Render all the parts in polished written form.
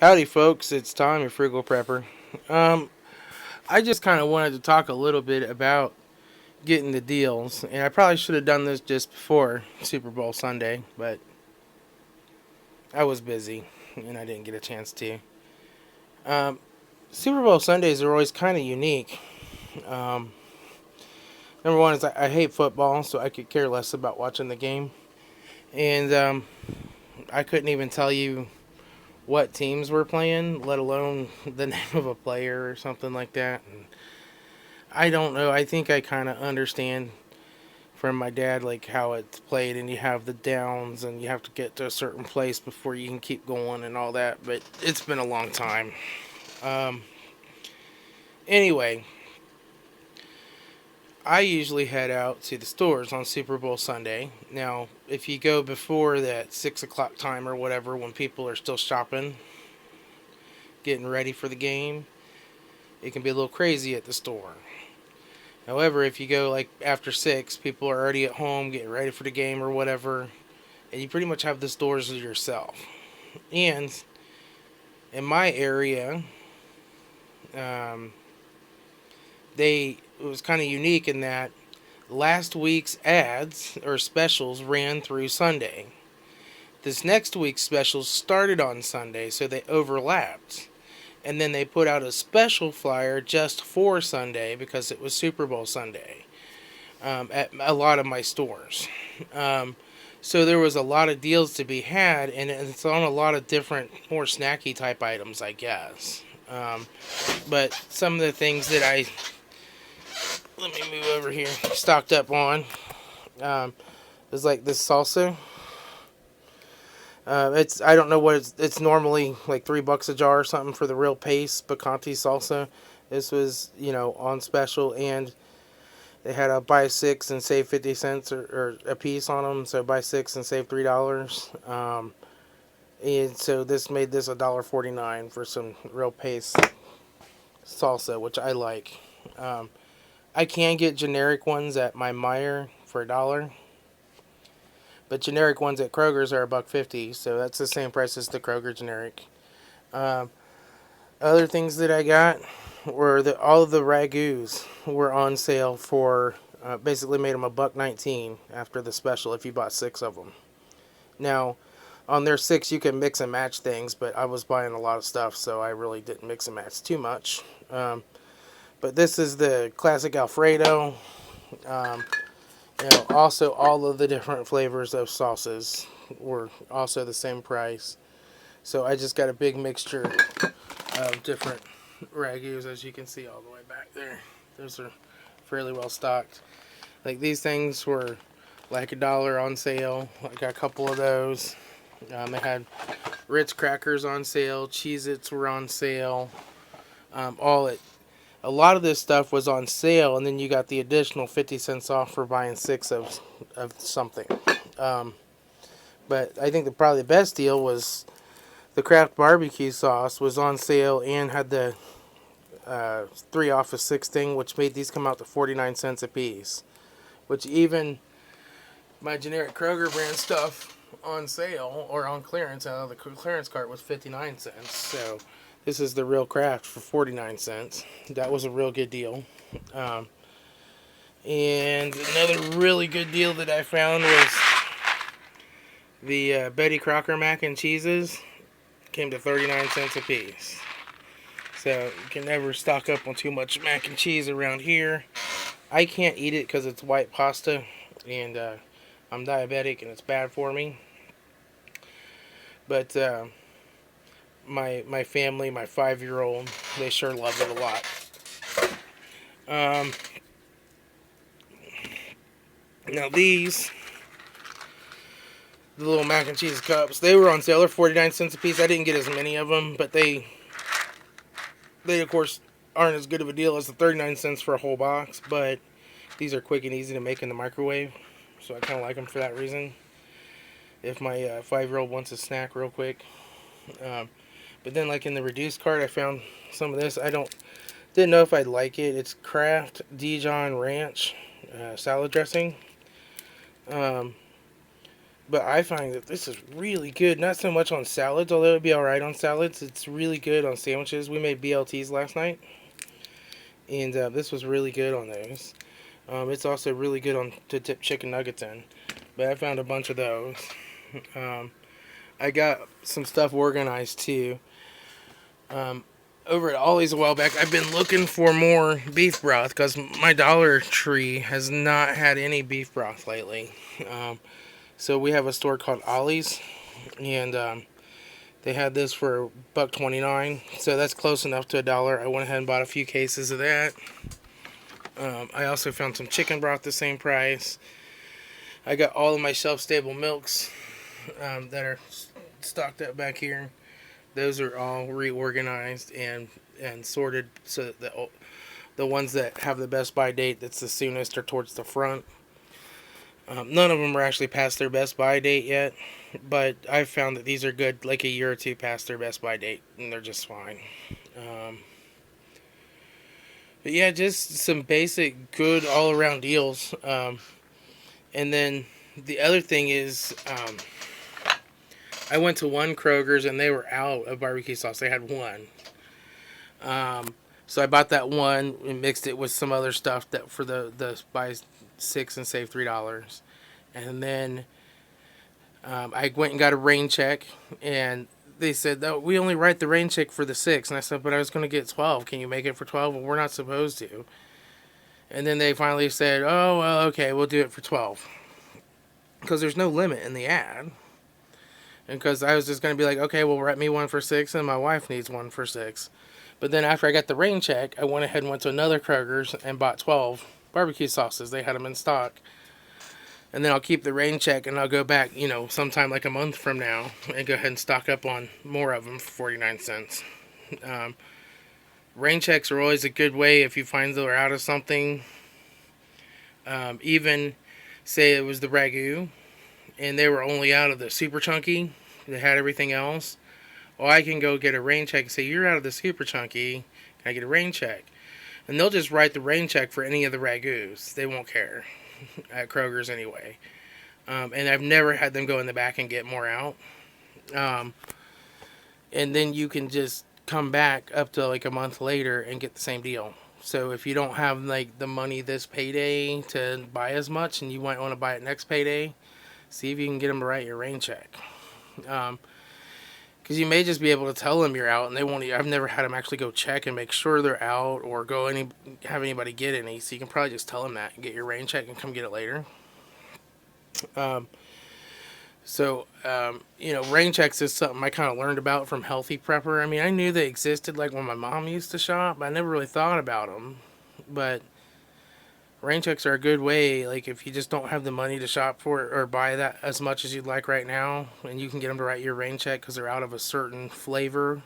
Howdy, folks. It's Tom, your frugal prepper. Um, I just kind of wanted to talk a little bit about getting the deals, and I probably should have done this just before Super Bowl Sunday, but I was busy and I didn't get a chance to. Um, Super Bowl Sundays are always kind of unique. Um, Number one is I hate football, so I could care less about watching the game, and I couldn't even tell you what teams were playing, let alone the name of a player or something like that. And I don't know. I think I kind of understand from my dad like how it's played, and you have the downs, and you have to get to a certain place before you can keep going and all that. But it's been a long time. Um, anyway, I usually head out to the stores on Super Bowl Sunday. Now, if you go before that 6 o'clock time or whatever, when people are still shopping, getting ready for the game, it can be a little crazy at the store. However, if you go like after 6, people are already at home getting ready for the game or whatever, and you pretty much have the stores to yourself. And in my area, um, it was kind of unique in that last week's ads or specials ran through Sunday. This next week's specials started on Sunday, so they overlapped. And then they put out a special flyer just for Sunday because it was Super Bowl Sunday at a lot of my stores. Um, so there was a lot of deals to be had, and it's on a lot of different, more snacky type items, I guess. But some of the things that let me move over here, stocked up on, is like this salsa. I don't know what it's normally like $3 a jar or something for the real paste picante salsa. This was on special, and they had a buy six and save 50 cents or a piece on them. So buy six and save $3. And so this made this $1.49 for some real paste salsa, which I like. Um, I can get generic ones at my Meijer for $1. But generic ones at Kroger's are $1.50, so that's the same price as the Kroger generic. Um, Other things that I got were all of the ragouts were on sale for basically made them $1.19 after the special if you bought 6 of them. Now, on their 6 you can mix and match things, but I was buying a lot of stuff, so I really didn't mix and match too much. But this is the classic Alfredo. Um, Also, all of the different flavors of sauces were also the same price. So I just got a big mixture of different ragouts, as you can see all the way back there. Those are fairly well stocked. Like these things were like $1 on sale. I got a couple of those. They had Ritz crackers on sale. Cheez-Its were on sale. All at A lot of this stuff was on sale, and then you got the additional 50 cents off for buying 6 of something. Um, but I think probably the best deal was the Kraft barbecue sauce was on sale and had the 3 off of 6 thing, which made these come out to 49 cents a piece. Which even my generic Kroger brand stuff on sale or on clearance out of the clearance cart was 59 cents. So this is the real Kraft for 49 cents. That was a real good deal. Um, and another really good deal that I found was the Betty Crocker mac and cheeses. Came to 39 cents a piece. So you can never stock up on too much mac and cheese around here. I can't eat it because it's white pasta, and I'm diabetic and it's bad for me. But my family, my 5-year-old, they sure love it a lot. Um, Now the little mac and cheese cups, they were on sale. They're 49 cents a piece. I didn't get as many of them, but they of course aren't as good of a deal as the 39 cents for a whole box. But these are quick and easy to make in the microwave, so I kind of like them for that reason. If my 5-year-old wants a snack real quick. But then, like in the reduced cart, I found some of this. Didn't know if I'd like it. It's Kraft Dijon Ranch salad dressing. Um, But I find that this is really good. Not so much on salads, although it'd be alright on salads. It's really good on sandwiches. We made BLTs last night, and this was really good on those. It's also really good on to dip chicken nuggets in. But I found a bunch of those. Um, I got some stuff organized too. Um, Over at Ollie's a while back, I've been looking for more beef broth because my Dollar Tree has not had any beef broth lately. Um, so we have a store called Ollie's, and they had this for $1.29, so that's close enough to $1. I went ahead and bought a few cases of that. I also found some chicken broth the same price. I got all of my shelf-stable milks that are stocked up back here. Those are all reorganized and sorted so that the ones that have the best by date that's the soonest are towards the front. None of them are actually past their best by date yet, but I've found that these are good like a year or two past their best by date, and they're just fine. But yeah, just some basic good all around deals. And then the other thing is, I went to one Kroger's and they were out of barbecue sauce. They had one. So I bought that one and mixed it with some other stuff that for the buy 6 and save $3. And then I went and got a rain check, and they said that we only write the rain check for the 6. And I said, but I was going to get 12. Can you make it for 12? Well, we're not supposed to. And then they finally said, oh, well, okay, we'll do it for 12. Because there's no limit in the ad. And because I was just going to be like, okay, well, write me one for 6, and my wife needs one for 6. But then after I got the rain check, I went ahead and went to another Kroger's and bought 12 barbecue sauces. They had them in stock. And then I'll keep the rain check, and I'll go back, sometime like a month from now and go ahead and stock up on more of them for 49 cents. Rain checks are always a good way if you find they're out of something. Even say it was the ragu and they were only out of the super chunky, they had everything else. Well, I can go get a rain check and say, you're out of the super chunky, can I get a rain check? And they'll just write the rain check for any of the ragus. They won't care at Kroger's anyway. And I've never had them go in the back and get more out. And then you can just come back up to like a month later and get the same deal. So if you don't have like the money this payday to buy as much and you might want to buy it next payday, see if you can get them to write your rain check. Because you may just be able to tell them you're out and they won't. I've never had them actually go check and make sure they're out or have anybody get any. So you can probably just tell them that and get your rain check and come get it later. Rain checks is something I kind of learned about from Healthy Prepper. I mean, I knew they existed like when my mom used to shop, but I never really thought about them. But rain checks are a good way, like if you just don't have the money to shop for it or buy that as much as you'd like right now, and you can get them to write your rain check because they're out of a certain flavor.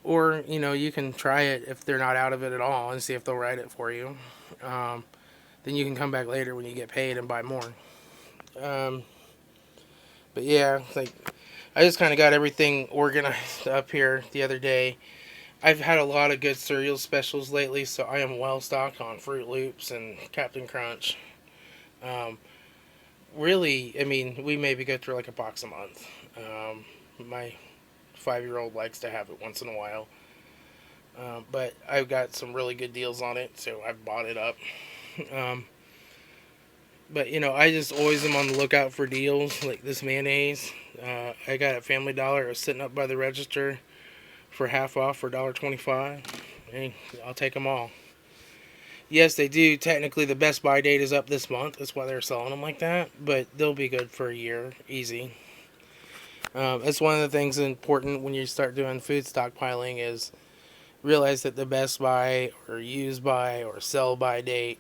Or, you can try it if they're not out of it at all and see if they'll write it for you. Then you can come back later when you get paid and buy more. But yeah, I just kind of got everything organized up here the other day. I've had a lot of good cereal specials lately, so I am well stocked on Fruit Loops and Captain Crunch. Really, I mean, we maybe go through like a box a month. My 5-year-old likes to have it once in a while. But I've got some really good deals on it, so I've bought it up. But, I just always am on the lookout for deals, like this mayonnaise. I got at Family Dollar. It was sitting up by the register for half off for $1.25. And I'll take them all. Yes, they do. Technically, the best buy date is up this month. That's why they're selling them like that. But they'll be good for a year. Easy. That's one of the things important when you start doing food stockpiling is realize that the best buy or use by or sell by date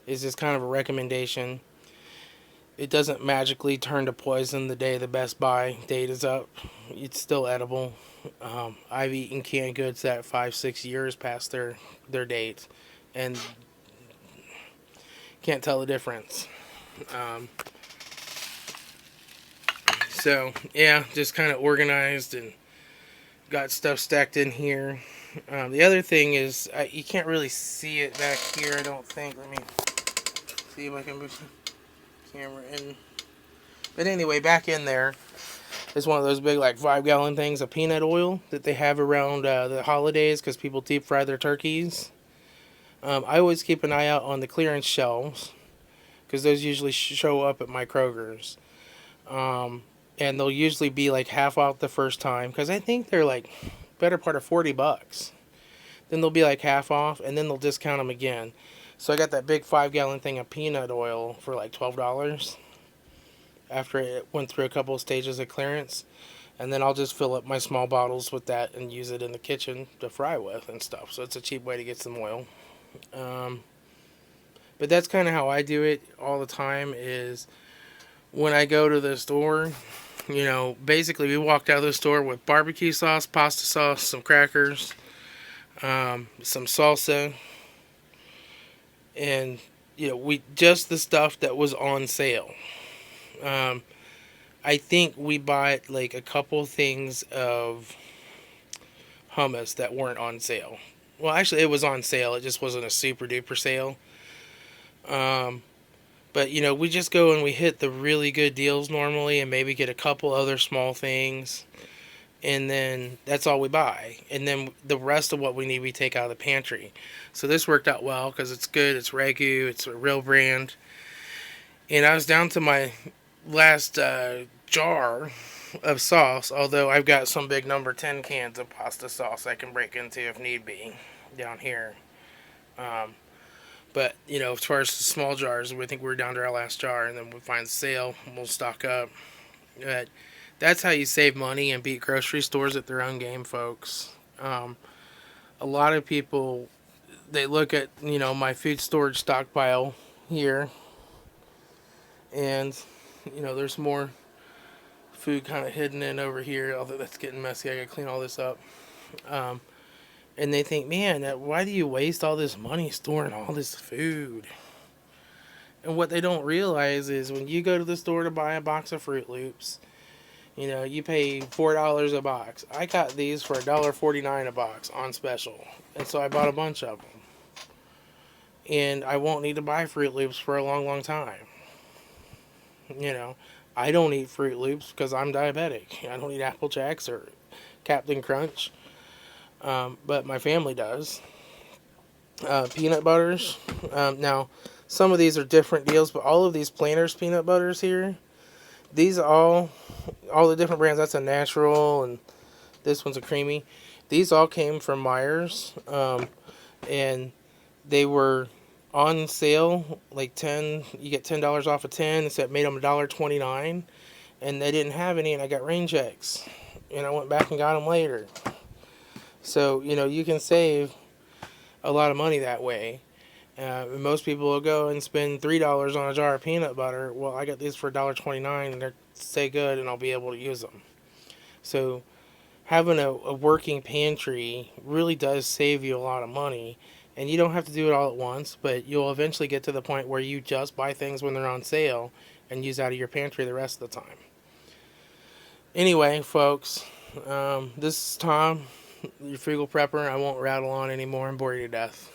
is just kind of a recommendation. It doesn't magically turn to poison the day the best buy date is up. It's still edible. I've eaten canned goods that 5-6 years past their date and can't tell the difference. So yeah, just kind of organized and got stuff stacked in here. The other thing is you can't really see it back here, I don't think. Let me see if I can move the camera in. But anyway, back in there is one of those big, like, 5-gallon things of peanut oil that they have around the holidays because people deep fry their turkeys. I always keep an eye out on the clearance shelves because those usually show up at my Kroger's. And they'll usually be like half off the first time because I think they're like better part of $40. Then they'll be like half off, and then they'll discount them again. So I got that big 5-gallon thing of peanut oil for like $12 after it went through a couple of stages of clearance. And then I'll just fill up my small bottles with that and use it in the kitchen to fry with and stuff. So it's a cheap way to get some oil. But that's kind of how I do it all the time is when I go to the store, basically we walked out of the store with barbecue sauce, pasta sauce, some crackers, some salsa, and, we just the stuff that was on sale. I think we bought like a couple things of hummus that weren't on sale. Well, actually, it was on sale. It just wasn't a super duper sale. But, we just go and we hit the really good deals normally and maybe get a couple other small things. And then that's all we buy. And then the rest of what we need, we take out of the pantry. So this worked out well because it's good. It's Ragu. It's a real brand. And I was down to my last jar of sauce, although I've got some big number 10 cans of pasta sauce I can break into if need be down here. But, as far as the small jars, we think we're down to our last jar, and then we find sale, and we'll stock up. But that's how you save money and beat grocery stores at their own game, folks. A lot of people, they look at, my food storage stockpile here, and, there's more food kind of hidden in over here, although that's getting messy. I gotta clean all this up. And they think, man, why do you waste all this money storing all this food? And what they don't realize is when you go to the store to buy a box of Fruit Loops, you pay $4 a box. I got these for $1.49 a box on special. And so I bought a bunch of them. And I won't need to buy Fruit Loops for a long, long time. I don't eat Fruit Loops because I'm diabetic. I don't eat Apple Jacks or Captain Crunch. But my family does. Peanut butters. Now, some of these are different deals, but all of these Planters peanut butters here, these all the different brands, that's a natural, and this one's a creamy. These all came from Myers, and they were on sale, like you get $10 off of 10, so it made them $1.29, and they didn't have any, and I got rain checks, and I went back and got them later. So, you can save a lot of money that way. Most people will go and spend $3 on a jar of peanut butter. Well, I got these for $1.29 and they stay good and I'll be able to use them. So having a working pantry really does save you a lot of money. And you don't have to do it all at once, but you'll eventually get to the point where you just buy things when they're on sale and use out of your pantry the rest of the time. Anyway, folks, this is Tom, your frugal prepper. I won't rattle on anymore and bore you to death.